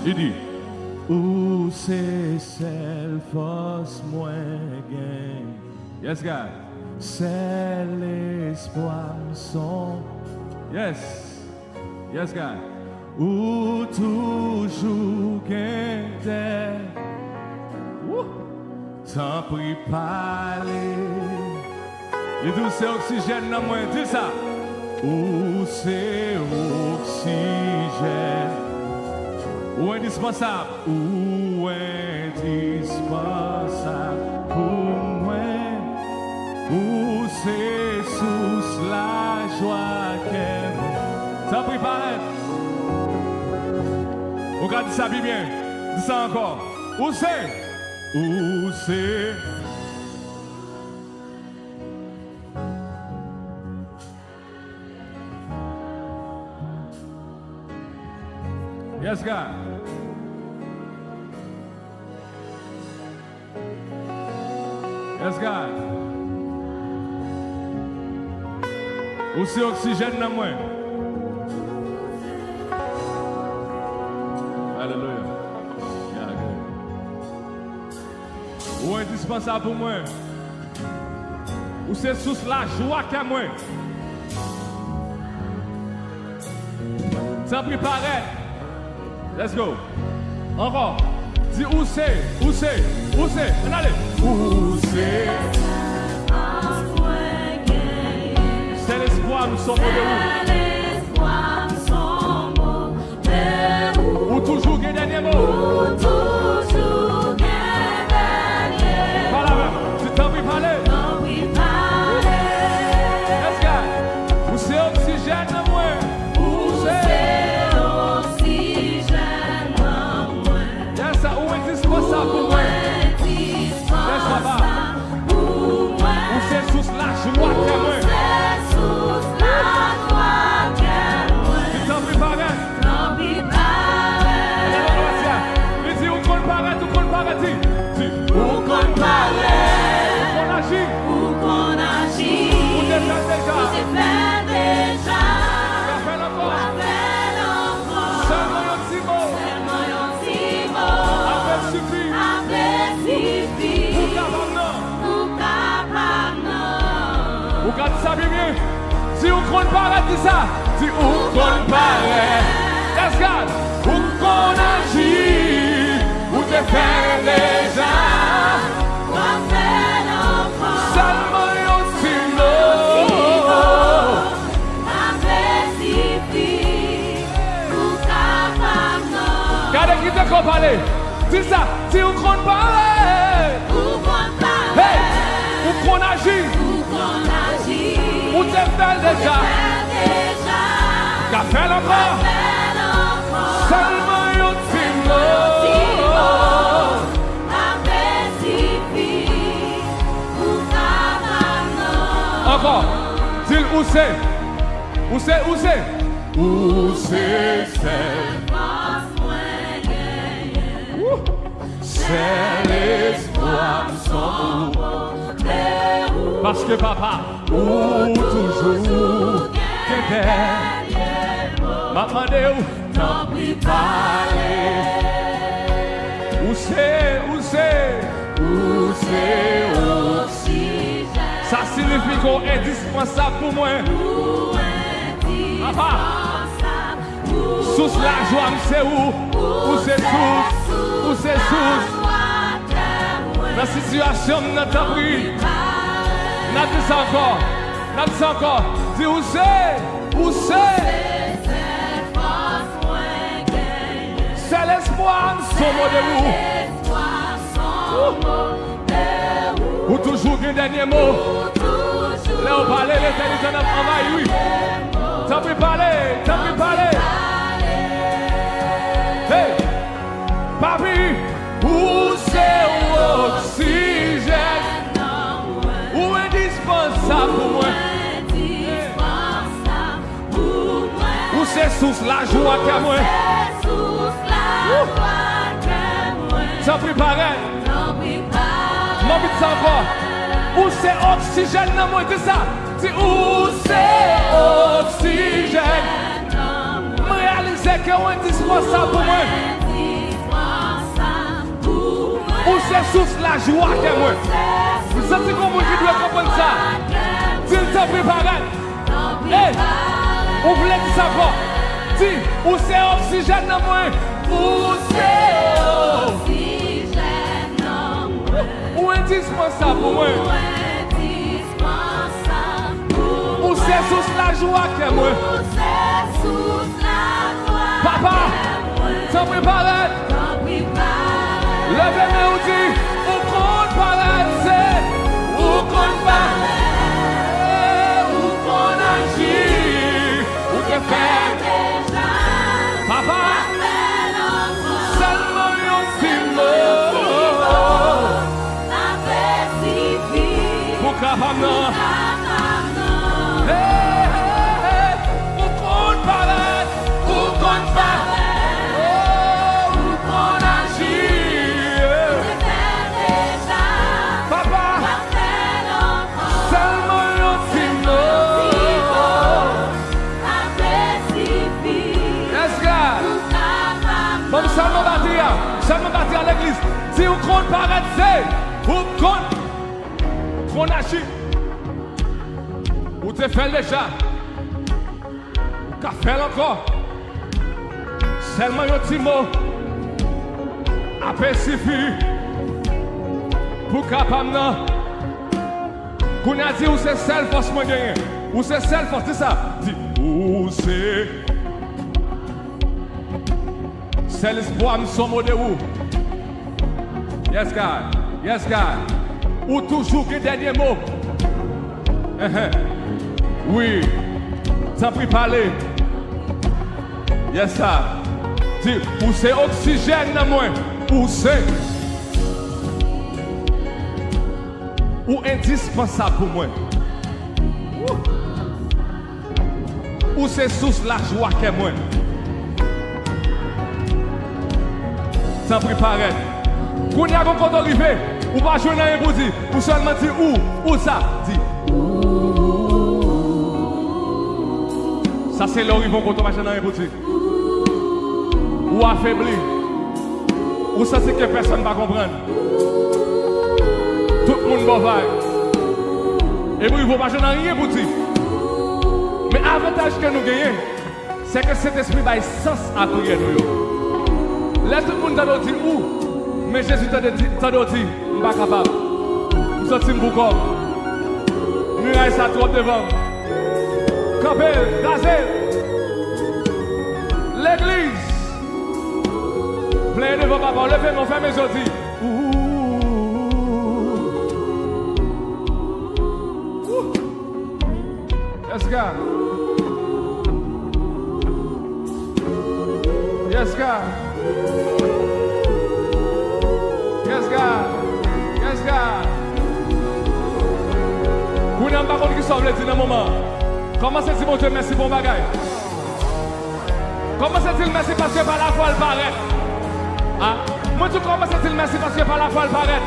Il dit, où c'est celle force moins gain. Yes, God. C'est l'espoir son. Yes. Yes, God. Où toujours gain. T'en prie parler. Et d'où c'est oxygène dans moi, dis ça. Où c'est oxygène. Où indispensable. Où indispensable pour moi. Où c'est sous la joie qu'elle. T'en prie parler. Regarde ça bien. Dis ça encore. Où c'est? Où c'est? Yes, God. Yes, God. Où c'est oxygène dans moi? Alléluia. Ou indispensable pour moi. Ou c'est sous la joie qu'à moi. Sans préparer. Let's go. Encore. Dis où c'est. Où c'est. Où c'est. Allez. Où c'est. C'est l'espoir, nous sommes de où. Ou toujours gain dernier mot. Si on compte paradis ça, si on compte paradis, let's go. Où qu'on agit, où te fait déjà, seulement yon silo, gardez qui te compare, dis ça, si on compte paradis, hey, où qu'on agit, où te fait déjà, qu'a fait l'encore, seulement yon silo, encore, dis où c'est, où c'est, où c'est, où c'est, c'est l'espoir son. Parce que papa, ou toujours, m'a demandé où, t'en prie parler. Où c'est, où c'est, où c'est oxygène. Ça signifie qu'on est indispensable pour moi. Papa, sous la joie, c'est où c'est sous, où c'est sous. La situation n'a pas pris. N'a dit ça encore, n'a dit ça encore. Dis où c'est, où c'est. C'est l'espoir, son mot de vous. Ou toujours un dernier mot. Là on parle, l'éternité n'a pas envahi, oui. T'as pu parler, t'as pu parler. Hey, papi, où c'est oxygène? Où indispensable pour moi? Où c'est sous la joie qu'à moi? T'as préparé? M'en vite ça encore. Où c'est oxygène dans moi? Dis ça. Dis où c'est oxygène? Me réaliser que est indispensable pour moi. la joie que moi. Vous sentez comment je dois comprendre ça? Dis t'en préparer. Hey, vous voulez savoir? Dis, où c'est oxygène dans moi? Où c'est oxygène dans moi? Où indispensable pour moi? Où c'est sous la joie que moi? Papa, t'en préparer. Levez-moi ou dit, où compte paraître, où compte paraître, où qu'on agit, où te fait. Papa, seulement un petit mot, pour capable. Où compte paraître, où compte paraître, où qu'on agit. Papa, seulement un petit mot. Yes, God. Comme seulement bâtir à l'église. Si vous compte paraître, c'est vous compte qu'on agit. Ou te fait déjà. Qu'a fait encore. Seulement un petit mot. Après suffit. Pour capable non. Qu'on a dit où c'est seule force moi gagner. Où c'est seule force, c'est ça. Dit où c'est. C'est l'espoir, nous sommes au où. Yes, God. Yes, God. Ou toujours que dernier mot. Oui. Sans pris parler. Yes, sir. Dis, où c'est oxygène dans moi? Où c'est? Ou indispensable pour moi? Où c'est source la joie que moi? Sans préparer. Quand il y a un compte arrivé, ou pas jouer dans un pour dire, ou seulement dire où ça? Dit. Ça c'est l'horizon quand on va dans un pour dire. Ou affaibli. Ou ça c'est que personne ne va comprendre. Tout le monde va faire. Et puis il ne faut pas jouer dans rien pour dire. Mais l'avantage que nous gagnons, c'est que cet esprit va sens à prier nous. Laisse tout le monde t'a dit où, mais Jésus t'a dit, je ne suis pas capable. Nous sommes beaucoup. Nous restons à trop devant. Campez, gazez. L'église. Plein devant papa, levez mon frère, mes audits. Yes, God. Yes, God. Yes, God. Yes, God. Vous n'avez pas compris qui sauve le dit dans le moment. Comment c'est-il, mon Dieu, merci pour mon bagage? Comment c'est-il merci parce que par la foi elle paraît? Ah, moi tu comment c'est-il merci parce que par la foi elle paraît?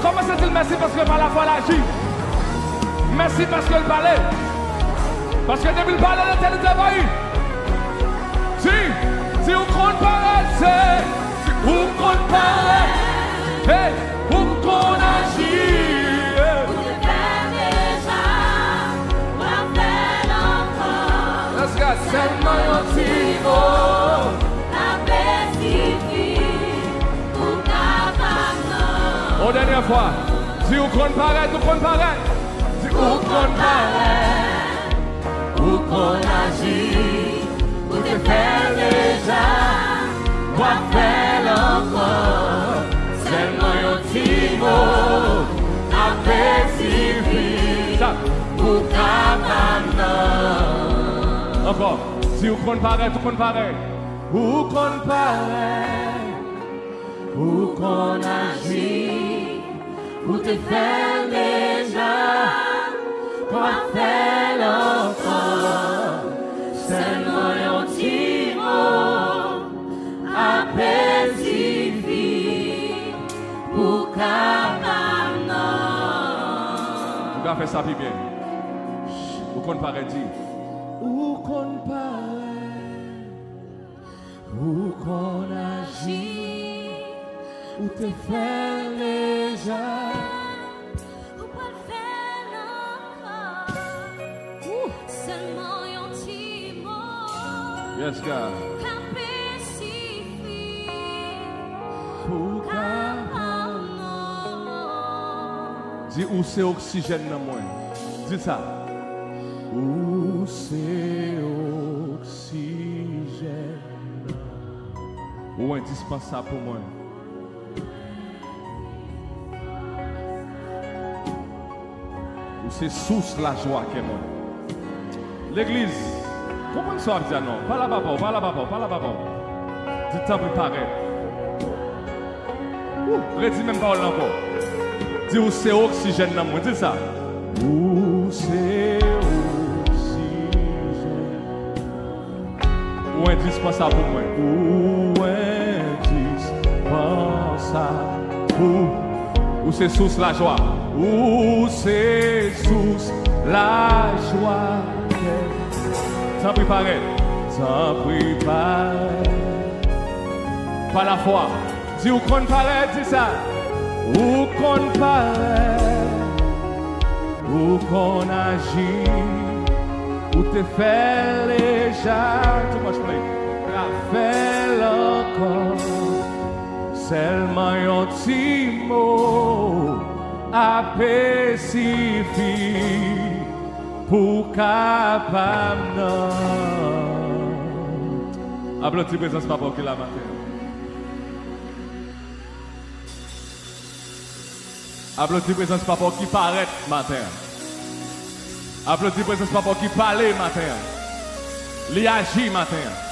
Comment c'est-il merci parce que par la foi elle agit? Merci parce qu'elle parlait. Parce que depuis le parler, elle était envahie. Si on compte paraît, c'est si on compte paraît, hey, on compte agit. Seulement un petit mot, la pacifique, pour capable. Une dernière fois, si vous compte pareil, tout compte pareil. Si vous compte pareil, vous compte agir, vous te faites déjà, vous faites encore. Seulement un petit mot, la pacifique, pour capable. Encore, si vous comptez pareil, tout compte pareil. Vous comptez pareil, vous qu'on agit, vous te faites déjà, pour faire encore. Seulement un petit mot, pacifique, pour capable. Vous avez fait ça bien. Vous comptez pareil, dit. Où qu'on paraît, où qu'on agit, Ou te fait déjà. Ou pas le faire encore. Seulement un petit mot. Yes, God. Pour dis où c'est oxygène dans moi. Dis ça. Où c'est oxygène. Ou indispensable pour moi. Ou c'est source la joie que moi. L'église. Comment ça va dire non? Pas là-bas, pas là-bas, pas là-bas. Du temps préparé. Redis même pas encore. Dis où c'est oxygène dans moi. Dis ça. Où c'est oxygène. Ou indispensable pour moi. Ou indispensable pour. Où c'est source la joie. Où c'est source la joie. T'en préparer. T'en préparer. Par la foi. Dis où qu'on paraît, dis ça. Où qu'on paraît. Où qu'on agit. Où te fait déjà. Too much play. La fait encore. Seulement un petit mot. À pacifier. Pour capable. Applaudis présence papa qui la matin. Applaudis présence papa qui paraît matin. Applaudis présence papa qui parle matin. Li agit matin.